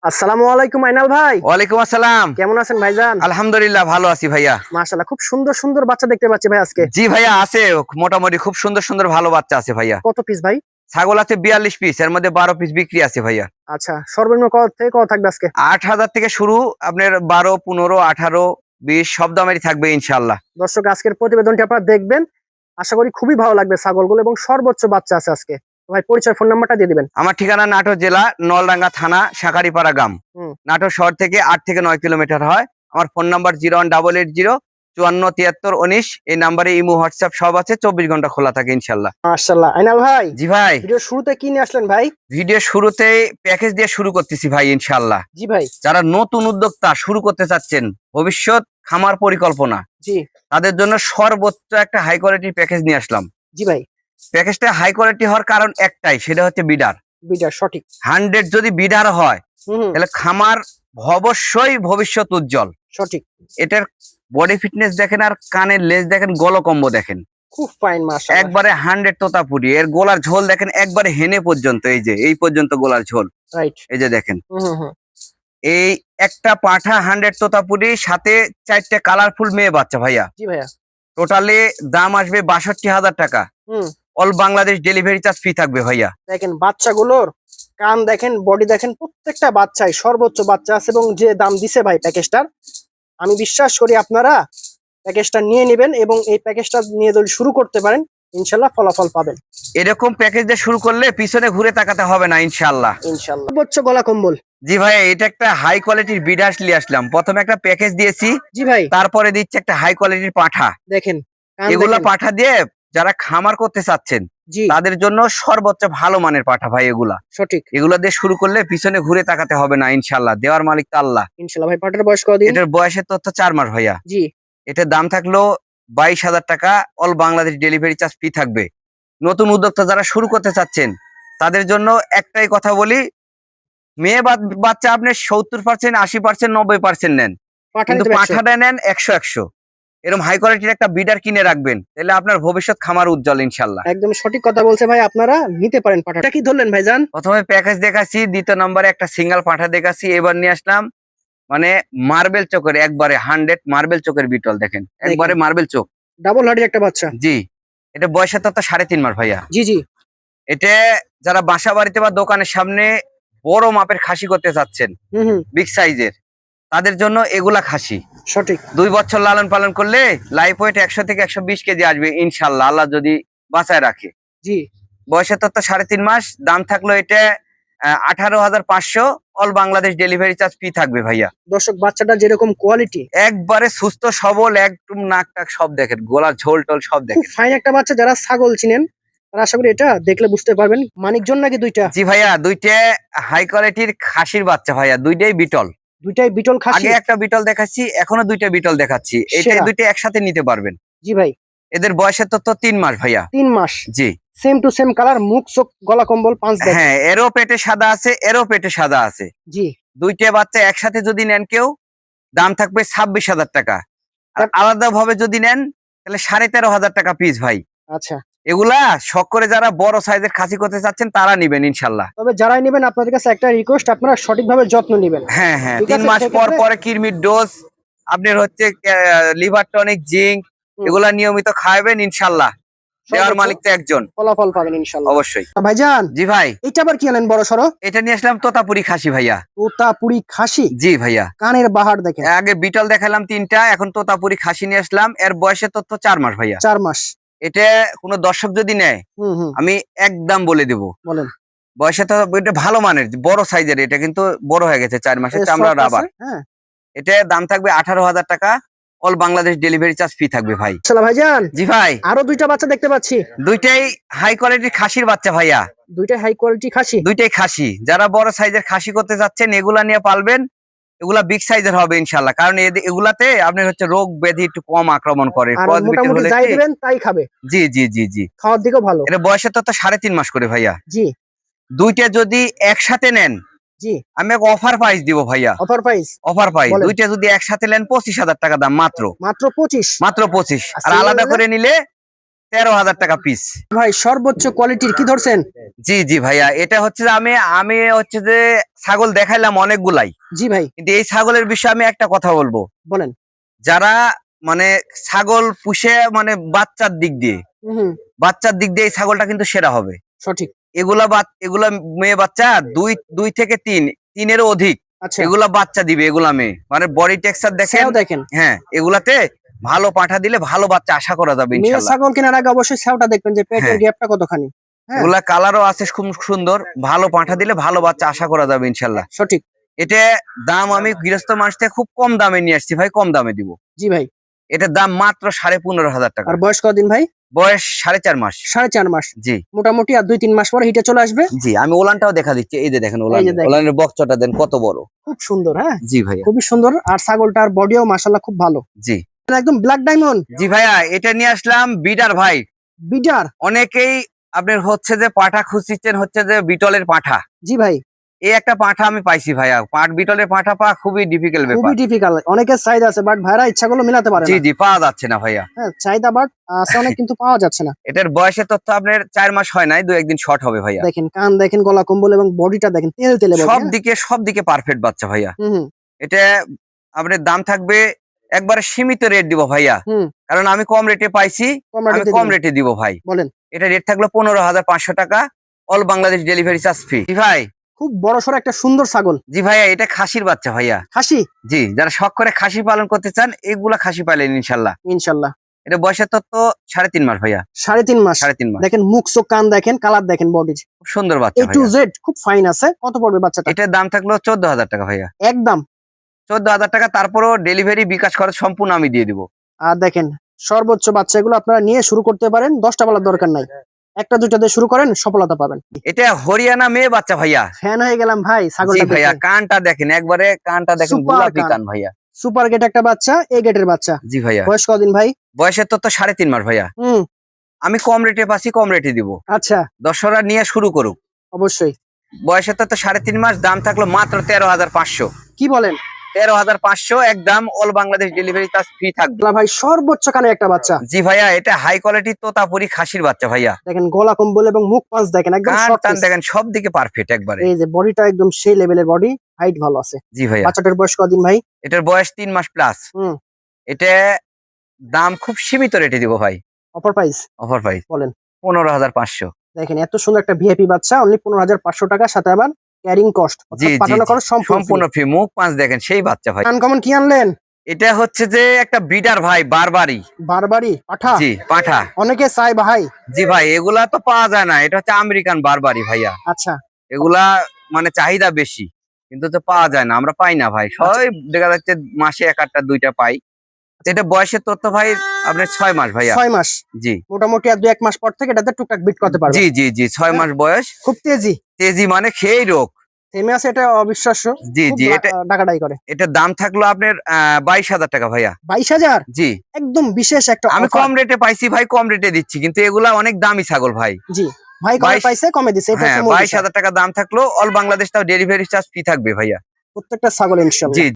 আসসালামু আলাইকুম আইনাল ভাই। ওয়ালাইকুম আসসালাম। কেমন আছেন ভাইজান? আলহামদুলিল্লাহ ভালো আছি ভাইয়া। মাশাআল্লাহ, খুব সুন্দর সুন্দর বাচ্চা দেখতে পাচ্ছি ভাই আজকে। জি ভাইয়া, আছে মোটামুটি খুব সুন্দর সুন্দর ভালো বাচ্চা আছে ভাইয়া। কত পিস ভাই? ছাগল আছে 42 পিস, এর মধ্যে 12 পিস বিক্রি আছে ভাইয়া। আচ্ছা, সর্বনিম্ন কত থেকে কত থাকবে আজকে? 8,000 থেকে শুরু, আপনার 12, 15, 18, 20 সব দামেরই থাকবে ইনশাআল্লাহ। দর্শক, আজকের প্রতিবেদনটি আপনারা দেখবেন, আশা করি খুবই ভালো লাগবে ছাগলগুলো, এবং সর্বোচ্চ বাচ্চা আছে আজকে। তো ভাই, পরিচয় ফোন নাম্বারটা দিয়ে দিবেন। আমার ঠিকানা নাটোর জেলা নলডাঙ্গা থানা শাকারিপাড়া গ্রাম। নাটোর শহর থেকে 8 থেকে 9 কিলোমিটার হয়। আমার ফোন নাম্বার 0188054319। এই নাম্বারে ইমো, হোয়াটসঅ্যাপ সব আছে, 24 ঘন্টা খোলা থাকে ইনশাআল্লাহ। মাশাআল্লাহ আইনাল ভাই। জি ভাই, ভিডিও শুরুতে কি নিয়ে আসলেন ভাই? ভিডিও শুরুতেই প্যাকেজ দিয়ে শুরু করতেছি ভাই ইনশাআল্লাহ। জি ভাই। যারা নতুন উদ্যোক্তা শুরু করতে চাচ্ছেন, ভবিষ্যৎ খামার পরিকল্পনা, জি তাদের জন্য সর্বোচ্চ একটা হাই কোয়ালিটির প্যাকেজ নিয়ে আসলাম। জি ভাই। প্যাকেজটা হাই কোয়ালিটি হওয়ার কারণ একটাই, সেটা হচ্ছে বিডার। বিটার সঠিক। 100 যদি বিডার হয়, হুম। তাহলে খামার অবশ্যই ভবিষ্যৎ উজ্জ্বল। সঠিক। এটার বডি ফিটনেস দেখেন, আর কানের লেজ দেখেন, গলকম্ব দেখেন, খুব ফাইন মাশাআল্লাহ। একবারে 100 তোতাপুরি। এর গলার ঝোল দেখেন একবারে হেনে পর্যন্ত, এই পর্যন্ত গলার ঝোল, রাইট। এই যে দেখেন। হুম। এই একটা পাঠা 100 তোতাপুরি, সাথে 4টে কালারফুল মেয়ে বাচ্চা ভাইয়া। জি ভাইয়া। টোটালি দাম আসবে 62,000 টাকা। হুম। All Bangladesh delivery charge free থাকবে ভাইয়া। দেখেন বাচ্চাগুলোর কান দেখেন, বডি দেখেন, প্রত্যেকটা বাচ্চাই সর্বোচ্চ বাচ্চা আছে, এবং যে দাম দিছে ভাই প্যাকেজটার, আমি বিশ্বাস করি আপনারা প্যাকেজটা নিয়ে নেবেন, এবং এই প্যাকেজটা নিয়ে যদি শুরু করতে পারেন, ইনশাল্লাহ ফলাফল পাবেন। এরকম প্যাকেজ দিয়ে শুরু করলে পিছনে ঘুরে তাকাতে হবে না ইনশাআল্লাহ। ইনশাল্লাহ। সর্বোচ্চ গলা কম্বল। জি ভাই, এটা একটা হাই কোয়ালিটির বিডাস নিয়ে আসলাম। প্রথমে একটা প্যাকেজ দিয়েছি, জি ভাই। তারপরে দিচ্ছে একটা হাই কোয়ালিটির পাঠা। দেখেন কান এগুলা দেখেন। পাঠা দিয়ে যারা খামার করতে চাচ্ছেন, জি তাদের জন্য সর্বোচ্চ ভালো মানের পাঠা ভাই এগুলা। সঠিক। এগুলা দিয়ে শুরু করলে পিছনে ঘুরে তাকাতে হবে না ইনশাআল্লাহ। দেওয়ার মালিক তো আল্লাহ। ইনশাল্লাহ ভাই। পাটার বয়স কতদিন? এটার বয়সের তথ্য 4 মাস ভাইয়া। জি। এটার দাম থাকলো 22,000 টাকা। All Bangladesh delivery charge free থাকবে। নতুন উদ্যোক্তা যারা শুরু করতে চাচ্ছেন, তাদের জন্য একটাই কথা বলি, মেয়ে বাচ্চা আপনি 70%, 80%, 90% নেন, পাঠা কিন্তু নিতে 100। পাঠাটা নেন 100-100। এরকম হাই কোয়ালিটির একটা বিডার কিনে রাখবেন, তাহলে আপনার ভবিষ্যৎ খামার উজ্জ্বল ইনশাল্লাহ। একদম সঠিক কথা বলছে ভাই, আপনারা নিতে পারেন পাঠাটা। কি ধরলেন ভাইজান? প্রথমে প্যাকেজ দেখাচ্ছি, দ্বিতীয় নম্বরে একটা সিঙ্গেল পাঠা দেখাচ্ছি, এবার নিয়ে আসলাম মানে মার্বেল চোখের, একবারে 100 মার্বেল চোখের বিটল দেখেন, একবারে মার্বেল চোখ। ডাবল হার্ডের একটা বাচ্চা। জি। এটা বয়সের তো 3.5 মাস ভাইয়া। জি জি। এটা যারা বাসা বাড়িতে বা দোকানের সামনে বড় মাপের খাসি করতে চাচ্ছেন, হুম। বিগ সাইজের, তাদের জন্য এগুলা খাসি। সঠিক। 2 বছর লালন পালন করলে লাইফ ওয়েট 100 থেকে 120 কেজি আসবে ইনশাল্লাহ, আল্লাহ যদি বাঁচায় রাখে। জি। বয়সের তো 3.5 মাস। দাম থাকলো এটা 18,500। All Bangladesh delivery charge free থাকবে ভাইয়া। দর্শক, বাচ্চাটা যেরকম কোয়ালিটি, একবারে সুস্থ সবল, একদম নাক টাক সব দেখেন, গলার ঝোল টোল সব খুব দেখেন। ফাইন একটা বাচ্চা। যারা ছাগল চিনেন তারা আশা করি এটা দেখলে বুঝতে পারবেন। মানিকজন নাকি দুইটা? জি ভাইয়া, দুইটা হাই কোয়ালিটির খাসির বাচ্চা ভাইয়া, দুইটাই বিটল। দুইটাই বিটল খাসি। আগে একটা বিটল দেখাচ্ছি, এখনো দুইটা বিটল দেখাচ্ছি। এটাই দুইটা একসাথে নিতে পারবেন। জি ভাই। এদের বয়সের তো 3 মাস ভাইয়া। 3 মাস। জি। সেম টু সেম কালার, মুখ চোখ গলা কম্বল পাঁচ দেখেন। হ্যাঁ, এরও পেটে সাদা আছে, এরও পেটে সাদা আছে। জি। দুইটা বাচ্চা একসাথে যদি নেন কেউ, দাম থাকবে 26,000 টাকা। আর আলাদা ভাবে যদি নেন, তাহলে 13,500 টাকা পিস ভাই। আচ্ছা। এগুলা শখ করে যারা বড় সাইজের খাসি করতে চাচ্ছেন, তারা নিবেন ইনশাল্লাহ। তবে যারাই নেবেন, আপনাদের কাছে একটা রিকোয়েস্ট, আপনারা সঠিকভাবে যত্ন নেবেন। হ্যাঁ হ্যাঁ, ঠিক 3 আছে, মাস পর সেক্ষেত্রে- পরে কিরমির ডোজ, আপনার হচ্ছে লিভার টনিক, জিঙ্ক, এগুলা নিয়মিত খাওয়াবেন ইনশাল্লাহ। দেওয়ার মালিক তো একজন, ফলাফল পাবেন ইনশাল্লাহ। অবশ্যই। ভাইজান। জি ভাই। এটা আবার কি আনেন বড় সরো? এটা নিয়ে আসলাম তোতাপুরি খাসি ভাইয়া। তোতাপুরি খাসি। জি ভাইয়া। কানের বাহার দেখেন। আগে বিটল দেখালাম 3টা, এখন তোতাপুরি খাসি নিয়ে আসলাম। এর বয়সের তথ্য 4 মাস ভাইয়া। 4 মাস। এটা কোনো দর্শক যদি নেয়, হুম। আমি একদম বলে দেব। বলেন। বয়সে তো এটা ভালো মানের, বড় সাইজের। এটা কিন্তু বড় হয়ে গেছে, 4 মাসের চামড়া রাবার। হ্যাঁ। এটা দাম থাকবে 18,000 টাকা। All Bangladesh delivery charge free থাকবে ভাই। ভাইজান। জি ভাই। আরো দুইটা বাচ্চা দেখতে পাচ্ছি। দুইটাই হাই কোয়ালিটির খাসির বাচ্চা ভাইয়া। দুইটাই হাই কোয়ালিটি খাসি। দুইটাই খাসি। যারা বড় সাইজের খাসি করতে যাচ্ছেন, এগুলা নিয়ে পালবেন। এগুলা বিগ সাইজের হবে ইনশাল্লাহ, কারণ এগুলাতে আপনার হচ্ছে রোগ ব্যাধি একটু কম আক্রমণ করে। আর মোটামুটি যাই দিবেন তাই খাবে। জি জি জি জি। খাওয়ার দিকেও ভালো। এটা বয়সে তো 3.5 মাস করে ভাইয়া। জি। দুইটা যদি একসাথে নেন, জি, আমি অফার প্রাইস দিব ভাইয়া। Offer price? অফার প্রাইস দুইটা যদি একসাথে নেন 25,000 টাকা দাম মাত্র। মাত্র 25? মাত্র 25। আর আলাদা করে নিলে 13,000 টাকা পিস। ভাই সর্বোচ্চ কোয়ালিটির কি ধরছেন? জি জি ভাইয়া, এটা হচ্ছে যে আমি হচ্ছে যে ছাগল দেখাইলাম অনেকগুলাই, জি ভাই কিন্তু এই ছাগলের বিষয়ে আমি একটা কথা বলবো। বলেন। যারা মানে ছাগল পুষে মানে হুম, বাচ্চার দিক দিয়ে এই ছাগলটা কিন্তু সেরা হবে। সঠিক। এগুলা মেয়ে বাচ্চা দুই থেকে তিনেরও অধিক। আচ্ছা, এগুলা বাচ্চা দিবে, এগুলা মেয়ে মানে বডি টেক্সচার দেখেন। স্যাও দেখেন। হ্যাঁ, এগুলাতে ভালো পাঠা দিলে ভালো বাচ্চা আশা করা যাবে মেয়ে ইনশাল্লাহ। ছাগল কেনার আগে অবশ্যই স্যাওটা দেখবেন যে পেটের হ্যাঁ, গ্যাপটা কতখানি। হ্যাঁ, এগুলা কালারও আছে খুব সুন্দর, ভালো পাঠা দিলে ভালো বাচ্চা আশা করা যাবে ইনশাল্লাহ। সঠিক। এটা দাম আমি গৃহস্থ মানুষ থেকে খুব কম দামে নিয়ে আসছি ভাই, কম দামে দিব। জি ভাই। এটার দাম মাত্র 15,500 টাকা। আর বয়স কতদিন ভাই? বয়স 4.5 মাস। 4.5 মাস। জি মোটামুটি আর 2-3 মাস পরে হিটে চলে আসবে। জি, আমি ওলানটাও দেখা দিচ্ছি, এই যে দেখেন এই যে দেখেন। ওলানের বক্সটা দেন কত বড়। খুব সুন্দর। হ্যাঁ, জি ভাইয়া। খুবই সুন্দর। আর ছাগলটার বডিও মাশাআল্লাহ খুব ভালো। জি একদম ব্ল্যাক ডায়মন্ড জি ভাইয়া, এটা নিয়ে আসলাম বিডার ভাই। বিডার। অনেকেই আপনার হচ্ছে যে পাঠা খুঁজছেন, হচ্ছে যে বিটলের পাঠা। জি ভাই, এই একটা পাঠা আমি পাইছি ভাইয়া, বিটলের পাঠা পাওয়া খুবই ডিফিকাল্ট ব্যাপার। খুবই ডিফিকাল্ট। অনেকের চাহিদা আছে বাট ভাইরা ইচ্ছাগুলো মিলাতে পারে জি না। জি, পাওয়া যাচ্ছে না ভাইয়া। হ্যাঁ, চাহিদা বাট আছে অনেক কিন্তু পাওয়া যাচ্ছে না। এটার বয়সের তথ্য আপনার 4 মাস হয় নাই, 2-1 দিন শর্ট হবে ভাইয়া। দেখেন কান দেখেন, গলা কম্বল এবং বডিটা দেখেন তেল তেলে বডি। সব দিকে পারফেক্ট বাচ্চা ভাইয়া। হুম এটা আপনার দাম থাকবে একবারে সীমিত রেট দিব ভাইয়া, হুম, কারণ আমি কম রেটে পাইছি। কম আমি রেটে কম দিবেন। রেটে দিব ভাই। বলেন। এটা রেট থাকলো 15,500 টাকা, all Bangladesh delivery charge free. জি ভাই। খুব বড় সড় একটা সুন্দর ছাগল। জি ভাইয়া, এটা খাসির বাচ্চা ভাইয়া। খাসি। জি, যারা শখ করে খাসি পালন করতে চান এগুলা খাসি পাইলেন ইনশাল্লাহ। ইনশাল্লাহ। এটা বয়সের তত্ত্ব 3.5 মাস ভাইয়া। 3.5 মাস। 3.5 মাস। দেখেন মুখ চোখ কান দেখেন, কালার দেখেন, বডি খুব সুন্দর বাচ্চা A to ভাইয়া। Z খুব ফাইন আছে। কত পড়বে বাচ্চাটা? এটার দাম থাকলো 14,000 টাকা ভাইয়া। একদম 14,000 টাকা, তারপরও ডেলিভারি বিকাশ খরচ সম্পূর্ণ আমি দিয়ে দিব। আর দেখেন সর্বোচ্চ বাচ্চা এগুলো আপনারা নিয়ে শুরু করতে পারেন। 10টা বলার দরকার নাই, একটা দুইটা দিয়ে শুরু করেন, সফলতা পাবেন। এটা হরিয়ানা মেয়ে বাচ্চা ভাইয়া। ফ্যান হয়ে গেলাম ভাই জি ছাগলটা ভাইয়া, দেখে। কানটা দেখেন, একবারে কানটা দেখেন, Super গোলাপি কান। কান ভাইয়া। সুপার গেট একটা বাচ্চা, এই গেটের বাচ্চা। জি ভাইয়া। বয়স কদিন ভাই? বয়সের তত্ত্ব 3.5 মাস ভাইয়া। হুম, আমি কম রেটে পাচ্ছি, কম রেটে দিব। আচ্ছা, দর্শকরা নিয়ে শুরু করুক। অবশ্যই। বয়সের তত্ত্ব 3.5 মাস, দাম থাকলো মাত্র 13,500। কি বলেন? 13,500 একদম, all Bangladesh delivery charge free থাকবে। না ভাই সর্বোচ্চ কানে একটা বাচ্চা। জি ভাইয়া, এটা হাই কোয়ালিটি তোতাপুরি খাসির বাচ্চা ভাইয়া। দেখেন গলা কম্বল এবং মুখ পাঁচ দেখেন একদম কান শর্ট টান পিস। দেখেন, সব দিকে পারফেক্ট একবারে। এই যে বডিটা একদম সেই লেভেলের বডি, হাইট ভালো আছে। জি ভাইয়া। বাচ্চাটার বয়স কদিন ভাই? এটার বয়স 3 মাস প্লাস। হুম, এটা দাম খুব সীমিত রেটে দিব ভাই। অফার প্রাইস অফার প্রাইস বলেন। 15,500। দেখেন এত সুন্দর একটা ভিআইপি বাচ্চা, অনলি 15,500 টাকা, সাথে আবার ক্যারিং কস্ট জি জি পাঠানো জি, খরচ সম্পূর্ণ সম্পূর্ণ ফ্রি। মুখ পাঁচ দেখেন, সেই বাচ্চা ভাই। আনকমন কি আনলেন? এটা হচ্ছে যে একটা বিডার ভাই, বারবারি। বারবারি পাঠা। জি, পাঠা। অনেকে চাই ভাই। জি ভাই, এগুলা তো পাওয়া যায় না, এটা হচ্ছে আমেরিকান বারবারি ভাইয়া। আচ্ছা, এগুলা মানে চাহিদা বেশি, কিন্তু তো পাওয়া যায় না, আমরা পাই না ভাই। সবাই দেখা যাচ্ছে মাসে 1-8টা 2টা পাই। তো এটা বয়সের তথ্য ভাই আপনার 6 মাস ভাইয়া। 6 মাস। জি মোটামুটি আর 2-1 মাস পর থেকে এটাতে টুকটাক বিট করতে পারবে। জি জি জি, 6 মাস বয়স। খুব তেজি। তেজি মানে খেয়েই রোগ। থেমে আছে, এটা অবিশ্বাস্য। জি খুব জি, এটা ডাকাডাকি করে। এটার দাম থাকলো আপনার 22,000 টাকা ভাইয়া। 22,000 জি, একদম বিশেষ একটা আমি offer। কম রেটে পাইছি ভাই, কম রেটে দিচ্ছি, কিন্তু এগুলা অনেক দামি ছাগল ভাই। জি ভাই, কমে 22 পাইছে, কমে দিছে, এটা হ্যাঁ, হচ্ছে মূল বিষয়। 22,000 টাকা দাম থাকলো, অল বাংলাদেশ তাও ডেলিভারি চার্জ ফ্রি থাকবে ভাইয়া। প্রত্যেকটা ছাগল ইনশাআল্লাহ। জি।